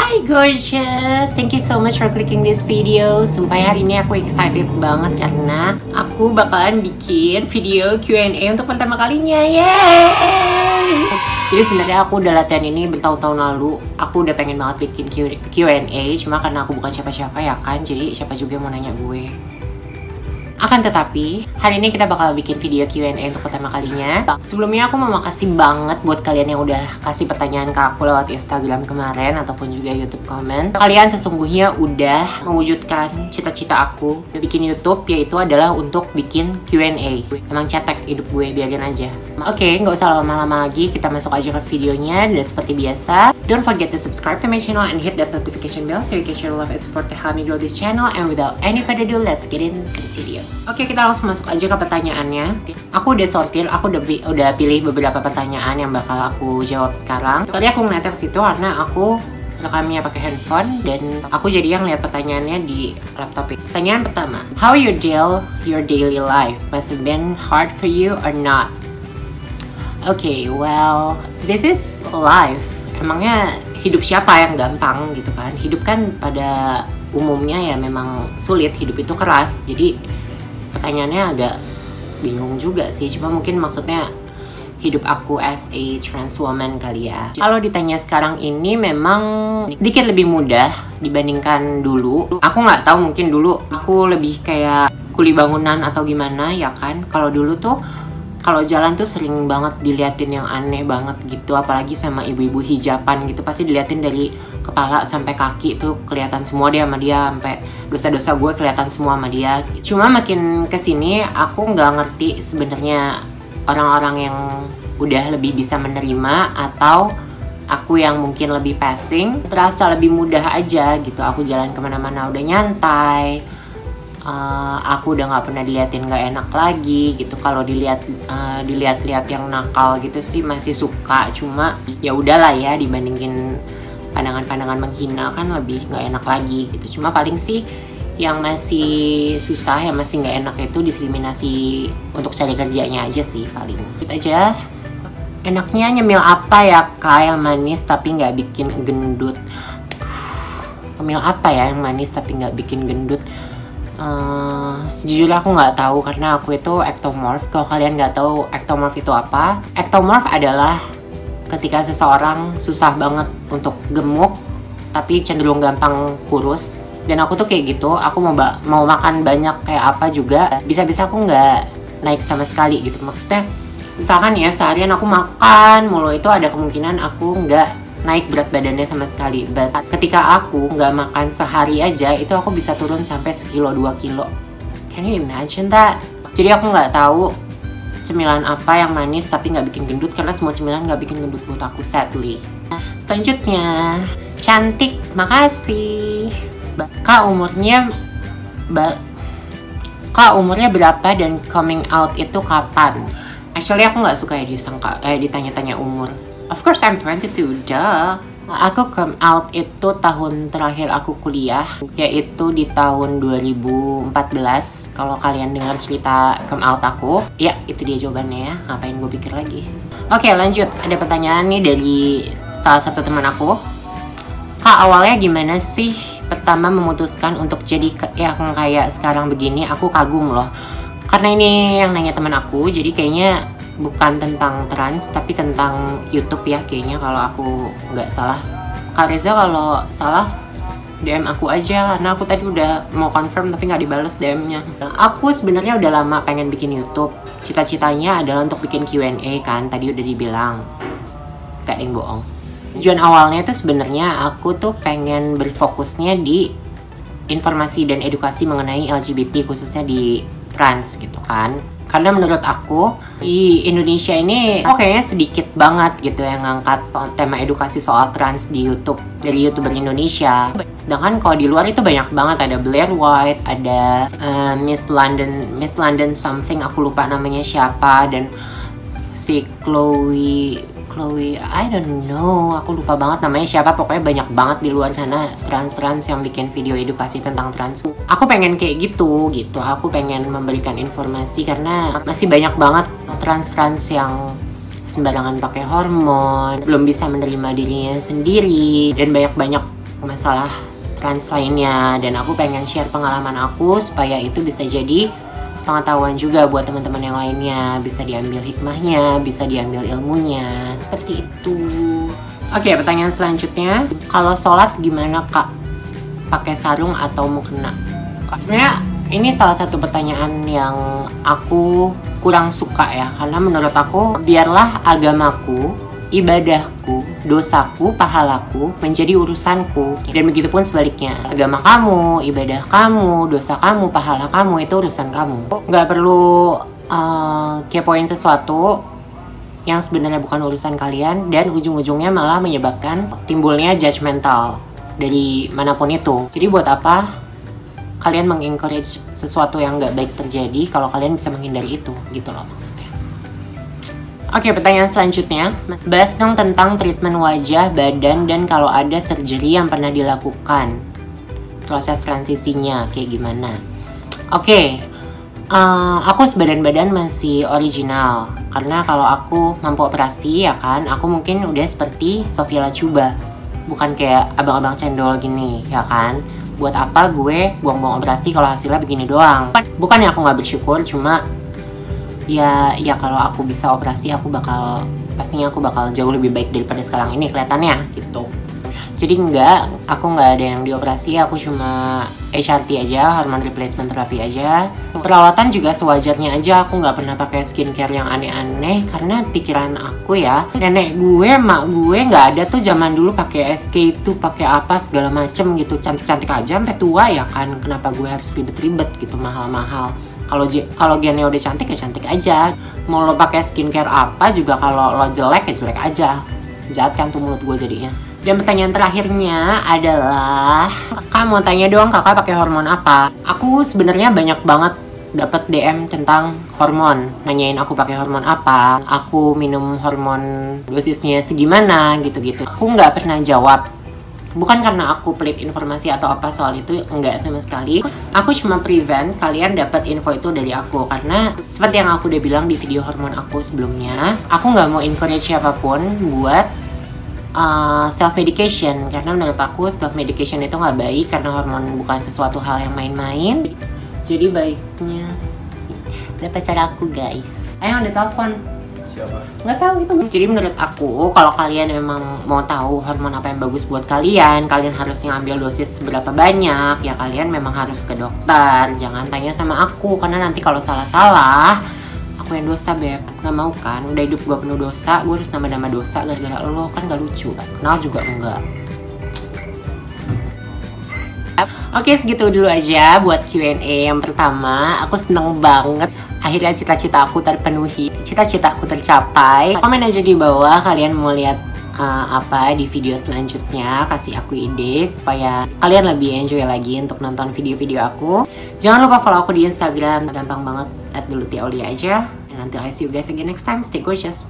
Hi gorgeous, thank you so much for clicking this video. Sumpah hari ini aku excited banget karena aku bakalan bikin video Q&A untuk pertama kalinya. Yeay! Jadi sebenarnya aku udah latihan ini bertahun-tahun lalu. Aku udah pengen banget bikin Q&A, cuma karena aku bukan siapa-siapa ya kan, jadi siapa juga yang mau nanya gue. Akan tetapi, hari ini kita bakal bikin video Q&A untuk pertama kalinya. Sebelumnya aku mau makasih banget buat kalian yang udah kasih pertanyaan ke aku lewat Instagram kemarin ataupun juga YouTube comment. Kalian sesungguhnya udah mewujudkan cita-cita aku bikin YouTube, yaitu adalah untuk bikin Q&A. Emang cetek hidup gue, biarin aja. Oke, nggak usah lama-lama lagi, kita masuk aja ke videonya. Dan seperti biasa, don't forget to subscribe to my channel and hit that notification bell so you can share love and support to help me grow this channel. And without any further ado, let's get into the video. Oke, kita langsung masuk aja ke pertanyaannya. Aku udah sortir, aku udah pilih beberapa pertanyaan yang bakal aku jawab sekarang. Soalnya aku ngeliatnya ke situ karena aku rekamnya pakai handphone dan aku jadi yang lihat pertanyaannya di laptop. Pertanyaan pertama, how you deal your daily life? Must have been hard for you or not? Okay, well, this is life. Emangnya hidup siapa yang gampang gitu kan? Hidup kan pada umumnya ya memang sulit, hidup itu keras. Jadi pertanyaannya agak bingung juga sih, cuma mungkin maksudnya hidup aku as a trans woman kali ya. Kalau ditanya sekarang ini memang sedikit lebih mudah dibandingkan dulu. Aku nggak tahu, mungkin dulu aku lebih kayak kuli bangunan atau gimana ya kan. Kalau dulu tuh kalau jalan tuh sering banget diliatin yang aneh banget gitu, apalagi sama ibu-ibu hijaban gitu, pasti diliatin dari kepala sampai kaki tuh kelihatan semua dia sama dia, sampai dosa-dosa gue kelihatan semua sama dia. Cuma makin kesini aku nggak ngerti sebenarnya orang-orang yang udah lebih bisa menerima atau aku yang mungkin lebih passing, terasa lebih mudah aja gitu. Aku jalan kemana-mana udah nyantai. Aku udah nggak pernah diliatin nggak enak lagi gitu. Kalau dilihat-lihat yang nakal gitu sih masih suka, cuma ya udahlah ya, dibandingin pandangan-pandangan menghina kan lebih nggak enak lagi gitu. Cuma paling sih yang masih susah, yang masih nggak enak itu diskriminasi untuk cari kerjanya aja sih paling. Gitu aja. Enaknya nyemil apa ya kak yang manis tapi nggak bikin gendut? Nyemil apa ya yang manis tapi nggak bikin gendut? Sejujurnya aku nggak tahu karena aku itu ectomorph. Kalau kalian nggak tahu ectomorph itu apa, ectomorph adalah ketika seseorang susah banget untuk gemuk tapi cenderung gampang kurus. Dan aku tuh kayak gitu, aku mau makan banyak kayak apa juga bisa-bisa aku nggak naik sama sekali gitu. Maksudnya misalkan ya seharian aku makan mulu, itu ada kemungkinan aku nggak naik berat badannya sama sekali. But ketika aku nggak makan sehari aja, itu aku bisa turun sampai 1-2 kilo. Can you imagine that? Jadi aku nggak tahu cemilan apa yang manis tapi nggak bikin gendut, karena semua cemilan nggak bikin gendut buat aku, sadly. Selanjutnya, cantik, makasih. Kak umurnya berapa dan coming out itu kapan? Actually aku nggak suka ya ditanya-tanya umur. Of course I'm 22, duh. Aku come out itu tahun terakhir aku kuliah, yaitu di tahun 2014. Kalau kalian dengar cerita come out aku, ya itu dia jawabannya ya. Ngapain gue pikir lagi. Oke, lanjut. Ada pertanyaan nih dari salah satu teman aku. Kak, awalnya gimana sih pertama memutuskan untuk jadi yang kayak sekarang begini? Aku kagum loh. Karena ini yang nanya teman aku, jadi kayaknya bukan tentang trans tapi tentang YouTube ya kayaknya, kalau aku nggak salah. Kak Reza kalau salah DM aku aja, karena aku tadi udah mau confirm tapi nggak dibales DM-nya. Aku sebenarnya udah lama pengen bikin YouTube. Cita-citanya adalah untuk bikin Q&A kan, tadi udah dibilang. Gak ada yang bohong. Tujuan awalnya itu sebenarnya aku tuh pengen berfokusnya di informasi dan edukasi mengenai LGBT, khususnya di trans gitu kan. Karena menurut aku di Indonesia ini kayaknya sedikit banget gitu yang ngangkat tema edukasi soal trans di YouTube dari YouTuber Indonesia. Sedangkan kalau di luar itu banyak banget, ada Blair White, ada Miss London something, aku lupa namanya siapa, dan si Chloe I don't know, aku lupa banget namanya siapa. Pokoknya banyak banget di luar sana trans yang bikin video edukasi tentang trans. Aku pengen kayak gitu. Aku pengen memberikan informasi karena masih banyak banget trans yang sembarangan pakai hormon, belum bisa menerima dirinya sendiri, dan banyak masalah trans lainnya, dan aku pengen share pengalaman aku supaya itu bisa jadi pengetahuan juga buat teman-teman yang lainnya, bisa diambil hikmahnya, bisa diambil ilmunya, seperti itu. Oke, pertanyaan selanjutnya, kalau sholat gimana kak? Pakai sarung atau mukena? Sebenarnya ini salah satu pertanyaan yang aku kurang suka ya, karena menurut aku biarlah agamaku, ibadahku, dosaku, pahalaku menjadi urusanku, dan begitu pun sebaliknya. Agama kamu, ibadah kamu, dosa kamu, pahala kamu itu urusan kamu. Nggak perlu kepoin sesuatu yang sebenarnya bukan urusan kalian, dan ujung-ujungnya malah menyebabkan timbulnya judgmental dari manapun itu. Jadi buat apa kalian mengencourage sesuatu yang nggak baik terjadi kalau kalian bisa menghindari itu, gitu loh maksudnya. Oke, pertanyaan selanjutnya, bahas dong tentang treatment wajah, badan, dan kalau ada surgery yang pernah dilakukan, proses transisinya kayak gimana. Oke, aku sebadan-badan masih original, karena kalau aku mampu operasi ya kan, aku mungkin udah seperti Sophia Latjuba, bukan kayak abang-abang cendol gini ya kan. Buat apa gue buang-buang operasi kalau hasilnya begini doang. Bukannya aku nggak bersyukur, cuma ya kalau aku bisa operasi, pastinya aku bakal jauh lebih baik daripada sekarang ini kelihatannya gitu. Jadi aku nggak ada yang dioperasi, aku cuma HRT aja, hormone replacement therapy aja. Perawatan juga sewajarnya aja, aku nggak pernah pakai skincare yang aneh-aneh karena pikiran aku ya, nenek gue, mak gue nggak ada tuh zaman dulu pakai SK itu, pakai apa segala macem gitu, cantik-cantik aja sampai tua ya kan. Kenapa gue harus ribet-ribet gitu, mahal-mahal? Kalau gennya udah cantik ya cantik aja. Mau lo pakai skincare apa juga kalau lo jelek ya jelek aja. Jahat kan tuh mulut gue jadinya. Dan pertanyaan terakhirnya adalah, kakak mau tanya dong, kakak pakai hormon apa? Aku sebenarnya banyak banget dapat DM tentang hormon, nanyain aku pakai hormon apa, aku minum hormon dosisnya segimana gitu-gitu. Aku nggak pernah jawab. Bukan karena aku pelit informasi atau apa soal itu, enggak sama sekali. Aku cuma prevent kalian dapat info itu dari aku, karena seperti yang aku udah bilang di video hormon aku sebelumnya, aku nggak mau encourage siapapun buat self-medication, karena menurut aku self-medication itu nggak baik, karena hormon bukan sesuatu hal yang main-main. Jadi baiknya ada pacar aku guys. Ayo udah telepon. Siapa? Nggak tahu itu. Jadi menurut aku, kalau kalian memang mau tahu hormon apa yang bagus buat kalian harus ngambil dosis seberapa banyak, ya kalian memang harus ke dokter. Jangan tanya sama aku, karena nanti kalau salah-salah aku yang dosa, beb. Nggak mau kan, udah hidup gue penuh dosa, gue harus nambah-nambah dosa gara-gara lo, kan gak lucu kan? Kenal juga enggak. Oke, segitu dulu aja buat Q&A yang pertama. Aku seneng banget akhirnya cita-cita aku terpenuhi, cita-cita aku tercapai. Komen aja di bawah kalian mau lihat apa di video selanjutnya, kasih aku ide supaya kalian lebih enjoy lagi untuk nonton video-video aku. Jangan lupa follow aku di Instagram, gampang banget, @dulutiaulia aja. And until I see you guys again next time, stay gorgeous.